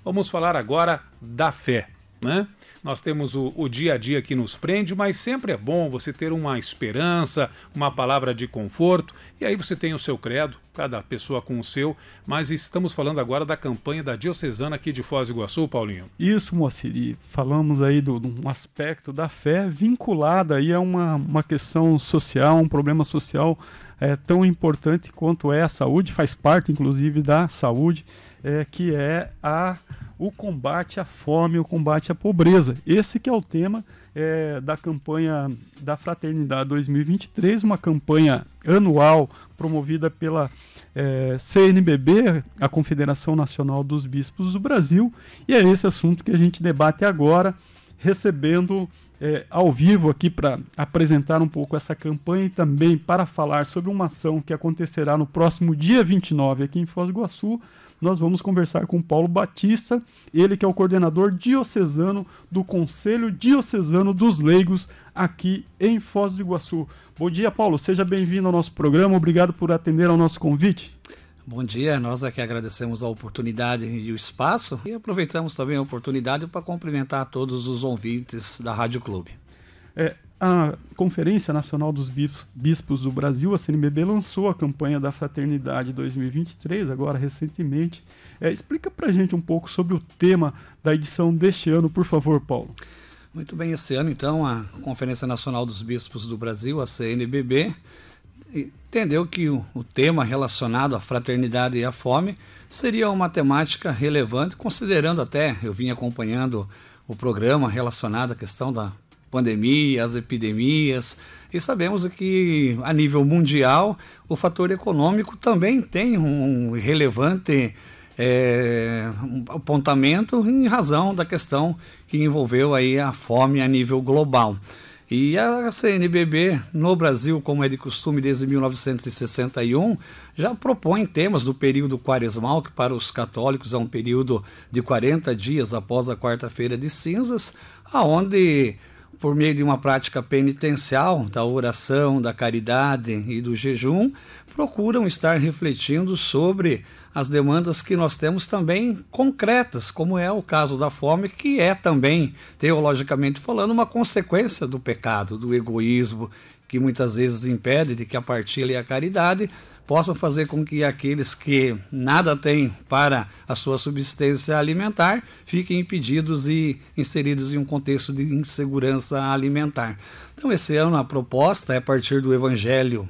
Vamos falar agora da fé, né? Nós temos o dia a dia que nos prende, mas sempre é bom você ter uma esperança, uma palavra de conforto, e aí você tem o seu credo, cada pessoa com o seu, mas estamos falando agora da campanha da Diocesana aqui de Foz do Iguaçu, Paulinho. Isso, Moacir, e falamos aí de um aspecto da fé vinculada aí a uma questão social, um problema social tão importante quanto é a saúde, faz parte inclusive da saúde, que é o combate à fome, o combate à pobreza. Esse que é o tema da campanha da Fraternidade 2023, uma campanha anual promovida pela CNBB, a Confederação Nacional dos Bispos do Brasil, e é esse assunto que a gente debate agora, recebendo ao vivo aqui para apresentar um pouco essa campanha e também para falar sobre uma ação que acontecerá no próximo dia 29 aqui em Foz do Iguaçu. Nós vamos conversar com Paulo Batista, ele que é o coordenador diocesano do Conselho Diocesano dos Leigos aqui em Foz do Iguaçu. Bom dia, Paulo, seja bem-vindo ao nosso programa, obrigado por atender ao nosso convite. Bom dia, nós aqui agradecemos a oportunidade e o espaço e aproveitamos também a oportunidade para cumprimentar todos os ouvintes da Rádio Clube. A Conferência Nacional dos Bispos do Brasil, a CNBB, lançou a campanha da Fraternidade 2023, agora recentemente. Explica para a gente um pouco sobre o tema da edição deste ano, por favor, Paulo. Muito bem, esse ano, então, a Conferência Nacional dos Bispos do Brasil, a CNBB, entendeu que o tema relacionado à fraternidade e à fome seria uma temática relevante, considerando até, eu vim acompanhando o programa relacionado à questão da pandemia, as epidemias, e sabemos que a nível mundial o fator econômico também tem um relevante apontamento em razão da questão que envolveu aí a fome a nível global. E a CNBB no Brasil, como é de costume desde 1961, já propõe temas do período quaresmal, que para os católicos é um período de 40 dias após a quarta-feira de cinzas, aonde por meio de uma prática penitencial, da oração, da caridade e do jejum, procuram estar refletindo sobre as demandas que nós temos também concretas, como é o caso da fome, que é também, teologicamente falando, uma consequência do pecado, do egoísmo, que muitas vezes impede de que a partilha e a caridade possam fazer com que aqueles que nada têm para a sua subsistência alimentar fiquem impedidos e inseridos em um contexto de insegurança alimentar. Então, esse ano a proposta é a partir do Evangelho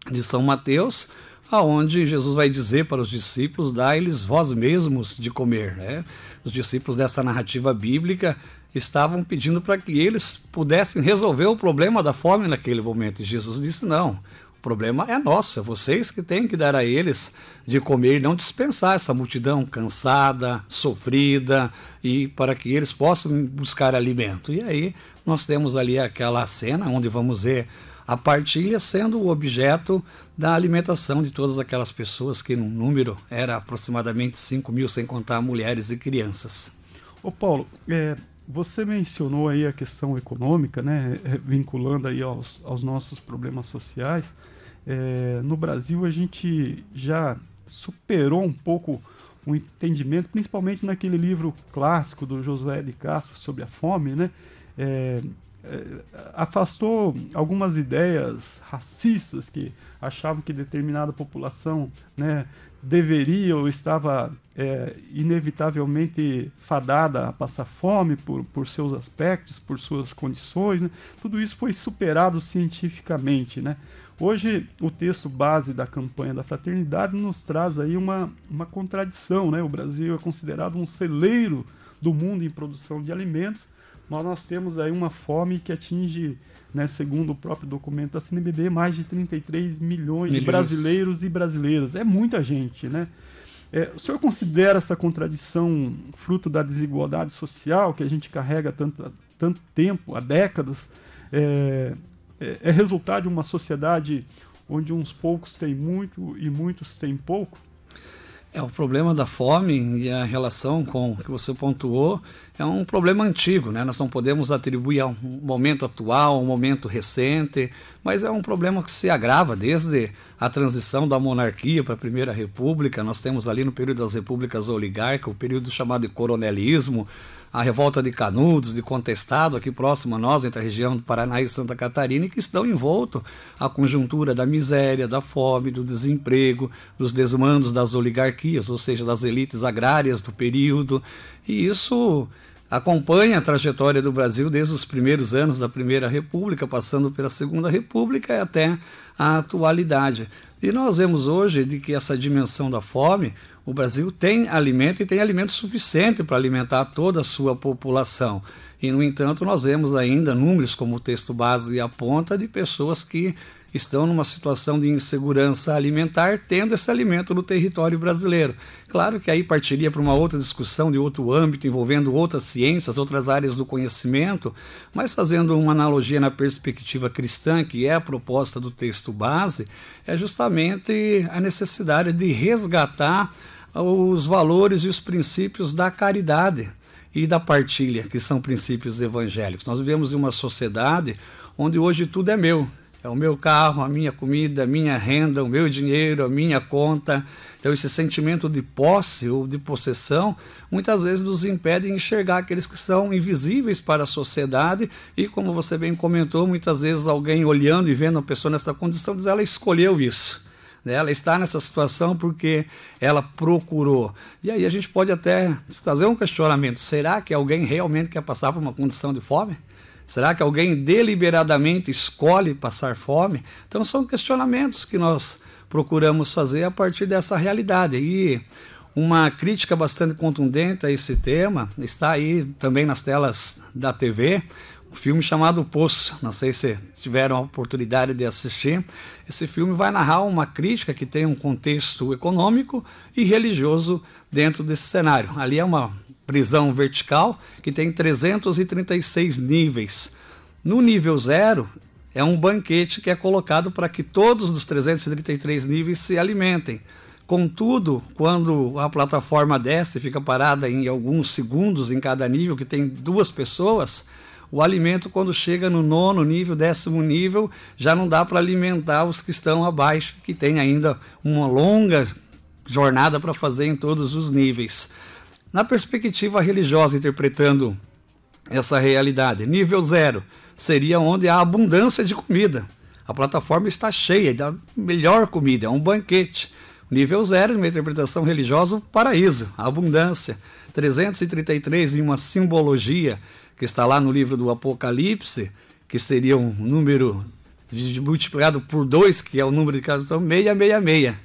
de São Mateus, aonde Jesus vai dizer para os discípulos: dai-lhes vós mesmos de comer, né? Os discípulos dessa narrativa bíblica estavam pedindo para que eles pudessem resolver o problema da fome naquele momento, e Jesus disse: não, o problema é nosso, é vocês que têm que dar a eles de comer e não dispensar essa multidão cansada, sofrida, e para que eles possam buscar alimento. E aí nós temos ali aquela cena onde vamos ver a partilha sendo o objeto da alimentação de todas aquelas pessoas, que no número era aproximadamente 5.000, sem contar mulheres e crianças. Ô Paulo, você mencionou aí a questão econômica, né, vinculando aí aos nossos problemas sociais. No Brasil a gente já superou um pouco o entendimento, principalmente naquele livro clássico do Josué de Castro sobre a fome, né? Afastou algumas ideias racistas que achavam que determinada população, né, deveria ou estava inevitavelmente fadada a passar fome por seus aspectos, por suas condições, né? Tudo isso foi superado cientificamente, né? Hoje o texto base da campanha da fraternidade nos traz aí uma contradição, né? O Brasil é considerado um celeiro do mundo em produção de alimentos, mas nós temos aí uma fome que atinge, né, segundo o próprio documento da CNBB, mais de 33 milhões de brasileiros e brasileiras. É muita gente, né? O senhor considera essa contradição fruto da desigualdade social que a gente carrega tanto tempo, há décadas? É resultado de uma sociedade onde uns poucos têm muito e muitos têm pouco? O problema da fome e a relação com o que você pontuou é um problema antigo, né? Nós não podemos atribuir a um momento atual, um momento recente, mas é um problema que se agrava desde a transição da monarquia para a Primeira República. Nós temos ali no período das repúblicas oligárquicas, o período chamado de coronelismo, a revolta de Canudos, de Contestado, aqui próximo a nós, entre a região do Paraná e Santa Catarina, que estão envoltos à conjuntura da miséria, da fome, do desemprego, dos desmandos das oligarquias, ou seja, das elites agrárias do período. E isso acompanha a trajetória do Brasil desde os primeiros anos da Primeira República, passando pela Segunda República e até a atualidade. E nós vemos hoje de que essa dimensão da fome, o Brasil tem alimento e tem alimento suficiente para alimentar toda a sua população. E, no entanto, nós vemos ainda números, como o texto base aponta, de pessoas que estão numa situação de insegurança alimentar, tendo esse alimento no território brasileiro. Claro que aí partiria para uma outra discussão de outro âmbito, envolvendo outras ciências, outras áreas do conhecimento, mas fazendo uma analogia na perspectiva cristã, que é a proposta do texto base, é justamente a necessidade de resgatar os valores e os princípios da caridade e da partilha, que são princípios evangélicos. Nós vivemos em uma sociedade onde hoje tudo é meu. É o meu carro, a minha comida, a minha renda, o meu dinheiro, a minha conta. Então esse sentimento de posse ou de possessão muitas vezes nos impede de enxergar aqueles que são invisíveis para a sociedade e, como você bem comentou, muitas vezes alguém olhando e vendo a pessoa nessa condição diz: ela escolheu isso. Ela está nessa situação porque ela procurou. E aí a gente pode até fazer um questionamento: será que alguém realmente quer passar por uma condição de fome? Será que alguém deliberadamente escolhe passar fome? Então são questionamentos que nós procuramos fazer a partir dessa realidade. E uma crítica bastante contundente a esse tema está aí também nas telas da TV, um filme chamado O Poço. Não sei se tiveram a oportunidade de assistir. Esse filme vai narrar uma crítica que tem um contexto econômico e religioso dentro desse cenário. Ali é uma prisão vertical que tem 336 níveis. No nível 0 é um banquete que é colocado para que todos os 333 níveis se alimentem. Contudo, quando a plataforma desce, fica parada em alguns segundos em cada nível, que tem 2 pessoas, o alimento, quando chega no 9º nível, 10º nível, já não dá para alimentar os que estão abaixo, que tem ainda uma longa jornada para fazer em todos os níveis. Na perspectiva religiosa, interpretando essa realidade, nível 0 seria onde há abundância de comida. A plataforma está cheia da melhor comida, é um banquete. Nível 0, numa interpretação religiosa, o paraíso, a abundância. 333 em uma simbologia que está lá no livro do Apocalipse, que seria um número multiplicado por 2, que é o número de casa, então 666.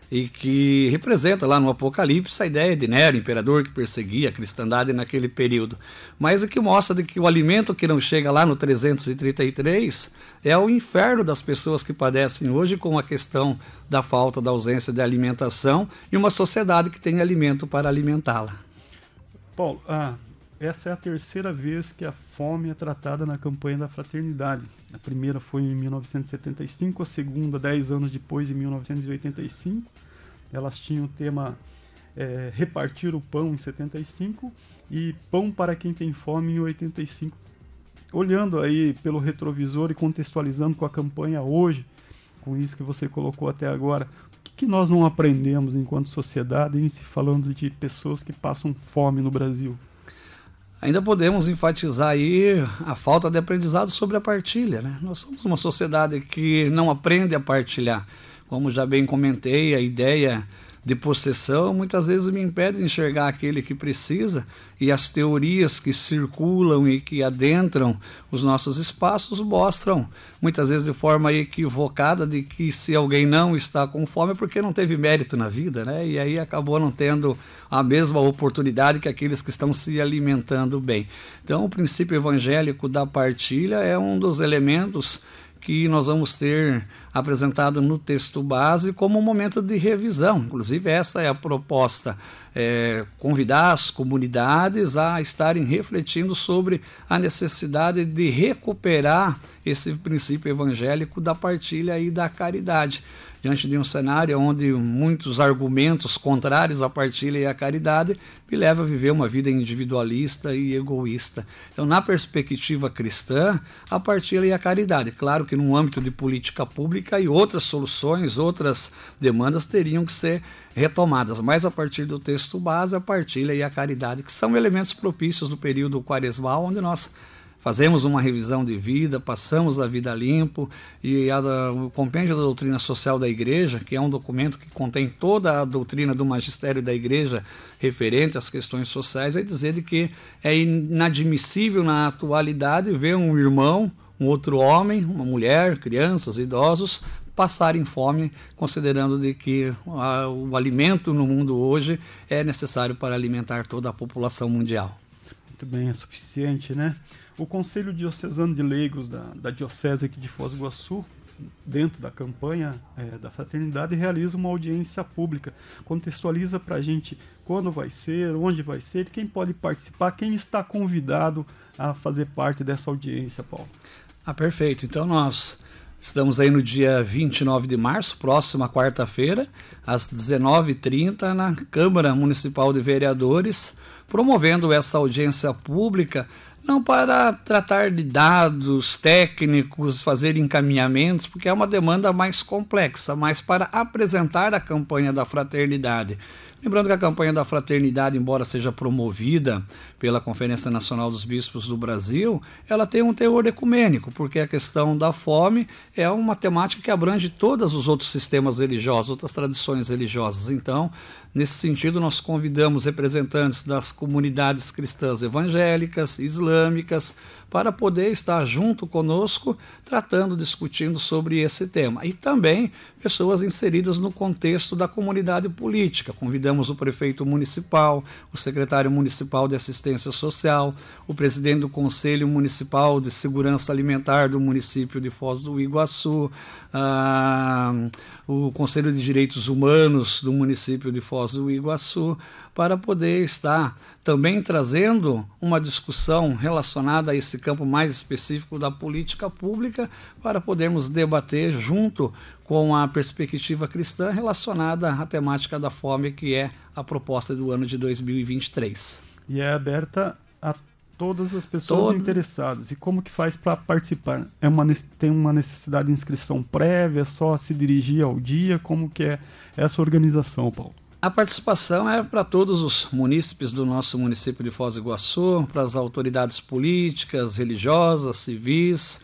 E que representa lá no Apocalipse a ideia de Nero, imperador que perseguia a cristandade naquele período. Mas o que mostra de que o alimento que não chega lá no 333 é o inferno das pessoas que padecem hoje com a questão da falta, da ausência de alimentação e uma sociedade que tem alimento para alimentá-la. Paulo, essa é a 3ª vez que a fome é tratada na campanha da fraternidade. A primeira foi em 1975, a segunda 10 anos depois, em 1985. Elas tinham o tema Repartir o Pão, em 75, e Pão para Quem Tem Fome, em 85. Olhando aí pelo retrovisor e contextualizando com a campanha hoje, com isso que você colocou até agora, o que nós não aprendemos enquanto sociedade, em se falando de pessoas que passam fome no Brasil? Ainda podemos enfatizar aí a falta de aprendizado sobre a partilha, né? Nós somos uma sociedade que não aprende a partilhar. Como já bem comentei, a ideia de possessão muitas vezes me impede de enxergar aquele que precisa, e as teorias que circulam e que adentram os nossos espaços mostram, muitas vezes de forma equivocada, de que se alguém não está com fome é porque não teve mérito na vida, né? E aí acabou não tendo a mesma oportunidade que aqueles que estão se alimentando bem. Então o princípio evangélico da partilha é um dos elementos que nós vamos ter apresentado no texto base como um momento de revisão. Inclusive essa é a proposta, convidar as comunidades a estarem refletindo sobre a necessidade de recuperar esse princípio evangélico da partilha e da caridade. diante de um cenário onde muitos argumentos contrários à partilha e à caridade me levam a viver uma vida individualista e egoísta. Então, na perspectiva cristã, a partilha e a caridade. Claro que no âmbito de política pública e outras soluções, outras demandas teriam que ser retomadas, mas a partir do texto base, a partilha e a caridade, que são elementos propícios do período quaresmal, onde nós fazemos uma revisão de vida, passamos a vida limpo, e o Compêndio da Doutrina Social da Igreja, que é um documento que contém toda a doutrina do magistério da Igreja referente às questões sociais, vai dizer de que é inadmissível na atualidade ver um irmão, um outro homem, uma mulher, crianças, idosos, passarem fome, considerando de que o alimento no mundo hoje é necessário para alimentar toda a população mundial. Muito bem, é suficiente, né? O Conselho Diocesano de Leigos da Diocese aqui de Foz do Iguaçu, dentro da campanha da Fraternidade, realiza uma audiência pública. Contextualiza para a gente quando vai ser, onde vai ser, quem pode participar, quem está convidado a fazer parte dessa audiência, Paulo. Perfeito. Então nós estamos aí no dia 29 de março, próxima quarta-feira, às 19h30, na Câmara Municipal de Vereadores, promovendo essa audiência pública, não para tratar de dados técnicos, fazer encaminhamentos, porque é uma demanda mais complexa, mas para apresentar a campanha da fraternidade. Lembrando que a campanha da fraternidade, embora seja promovida pela Conferência Nacional dos Bispos do Brasil, ela tem um teor ecumênico, porque a questão da fome é uma temática que abrange todos os outros sistemas religiosos, outras tradições religiosas. Então, nesse sentido, nós convidamos representantes das comunidades cristãs evangélicas, islâmicas, para poder estar junto conosco, tratando, discutindo sobre esse tema. E também pessoas inseridas no contexto da comunidade política. Convidamos o prefeito municipal, o secretário municipal de assistência social, o presidente do Conselho Municipal de Segurança Alimentar do município de Foz do Iguaçu, o Conselho de Direitos Humanos do município de Foz do Iguaçu, para poder estar também trazendo uma discussão relacionada a esse campo mais específico da política pública, para podermos debater junto com a perspectiva cristã relacionada à temática da fome, que é a proposta do ano de 2023. E é aberta a todas as pessoas interessadas. E como que faz para participar? Tem uma necessidade de inscrição prévia, só se dirigir ao dia? Como que é essa organização, Paulo? A participação é para todos os munícipes do nosso município de Foz do Iguaçu, para as autoridades políticas, religiosas, civis,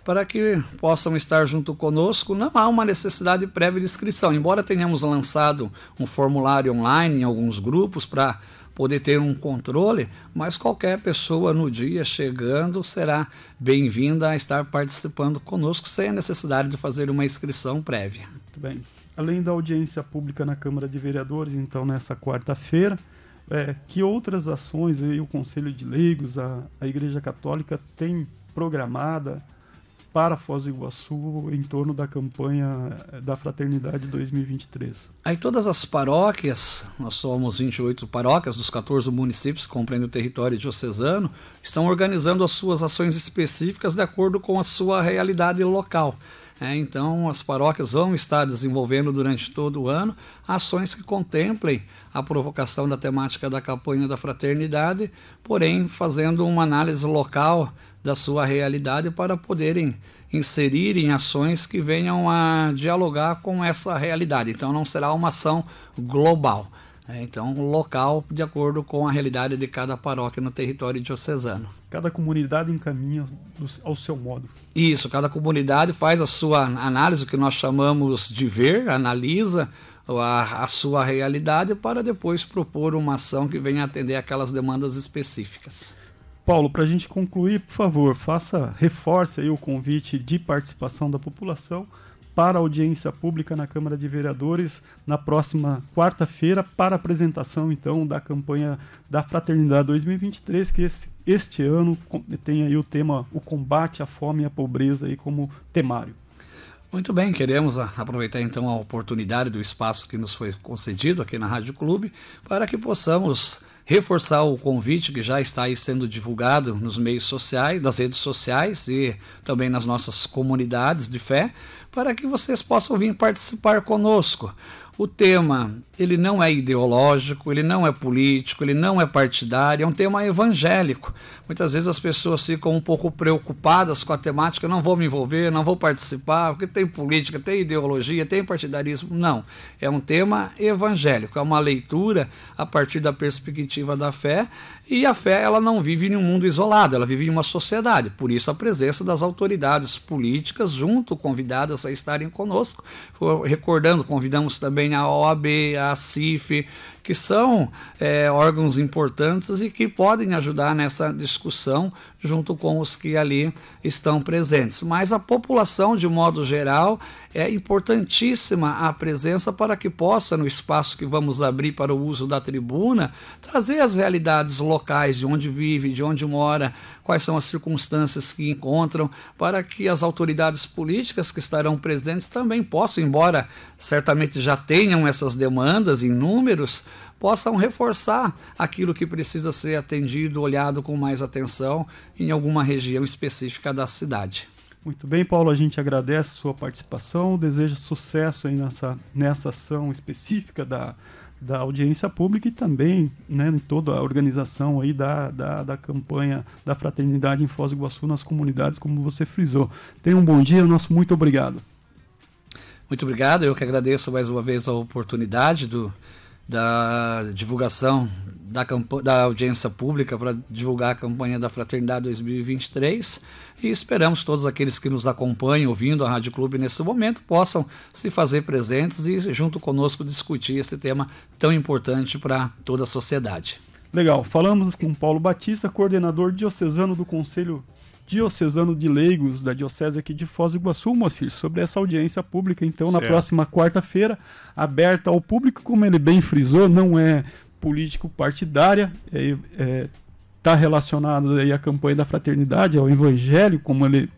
para que possam estar junto conosco. Não há uma necessidade prévia de inscrição, embora tenhamos lançado um formulário online em alguns grupos para poder ter um controle, mas qualquer pessoa no dia chegando será bem-vinda a estar participando conosco, sem a necessidade de fazer uma inscrição prévia. Muito bem. Além da audiência pública na Câmara de Vereadores, então, nessa quarta-feira, que outras ações aí o Conselho de Leigos, a Igreja Católica tem programada para Foz do Iguaçu em torno da campanha da Fraternidade 2023? Aí todas as paróquias, nós somos 28 paróquias dos 14 municípios que compreendem o território diocesano, estão organizando as suas ações específicas de acordo com a sua realidade local. Então, as paróquias vão estar desenvolvendo durante todo o ano ações que contemplem a provocação da temática da campanha da fraternidade, porém fazendo uma análise local da sua realidade para poderem inserir em ações que venham a dialogar com essa realidade. Então, não será uma ação global. Então, local, de acordo com a realidade de cada paróquia no território diocesano. Cada comunidade encaminha ao seu modo. Isso, cada comunidade faz a sua análise, o que nós chamamos de ver, analisa a sua realidade para depois propor uma ação que venha atender aquelas demandas específicas. Paulo, para a gente concluir, por favor, reforce aí o convite de participação da população para a audiência pública na Câmara de Vereadores na próxima quarta-feira, para a apresentação, então, da campanha da Fraternidade 2023, que este ano tem aí o tema, o combate à fome e à pobreza aí como temário. Muito bem, queremos aproveitar então a oportunidade do espaço que nos foi concedido aqui na Rádio Clube para que possamos reforçar o convite que já está aí sendo divulgado nos meios sociais, das redes sociais e também nas nossas comunidades de fé, para que vocês possam vir participar conosco. O tema, ele não é ideológico, ele não é político, ele não é partidário, é um tema evangélico. Muitas vezes as pessoas ficam um pouco preocupadas com a temática, não vou me envolver, não vou participar, porque tem política, tem ideologia, tem partidarismo. Não, é um tema evangélico, é uma leitura a partir da perspectiva da fé, e a fé ela não vive em um mundo isolado, ela vive em uma sociedade, por isso a presença das autoridades políticas junto, convidadas a estarem conosco. Recordando, convidamos também a OAB, a CIF, que são órgãos importantes e que podem ajudar nessa discussão junto com os que ali estão presentes. Mas a população, de modo geral, é importantíssima a presença para que possa, no espaço que vamos abrir para o uso da tribuna, trazer as realidades locais, de onde vive, de onde mora, quais são as circunstâncias que encontram, para que as autoridades políticas que estarão presentes também possam, embora certamente já tenham essas demandas em números, possam reforçar aquilo que precisa ser atendido, olhado com mais atenção em alguma região específica da cidade. Muito bem, Paulo, a gente agradece a sua participação, deseja sucesso aí nessa ação específica da audiência pública e também, né, em toda a organização aí da campanha da Fraternidade em Foz do Iguaçu nas comunidades, como você frisou. Tenha um bom dia, nosso muito obrigado. Muito obrigado, eu que agradeço mais uma vez a oportunidade da divulgação da audiência pública para divulgar a campanha da Fraternidade 2023 e esperamos todos aqueles que nos acompanham ouvindo a Rádio Clube nesse momento possam se fazer presentes e junto conosco discutir esse tema tão importante para toda a sociedade. Legal, falamos com Paulo Batista, coordenador diocesano do Conselho Diocesano de Leigos da Diocese aqui de Foz do Iguaçu, Moacir, sobre essa audiência pública, então, na próxima quarta-feira, aberta ao público, como ele bem frisou, não é político-partidária, está relacionado aí à campanha da fraternidade, ao evangelho, como ele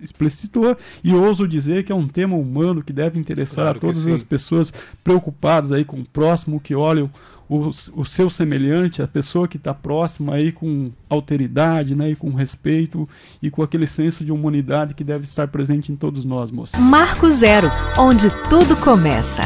explicitou, e ouso dizer que é um tema humano que deve interessar a todas as pessoas preocupadas aí com o próximo, que olham o seu semelhante, a pessoa que está próxima aí com alteridade, né, e com respeito e com aquele senso de humanidade que deve estar presente em todos nós, moça. Marco Zero, onde tudo começa.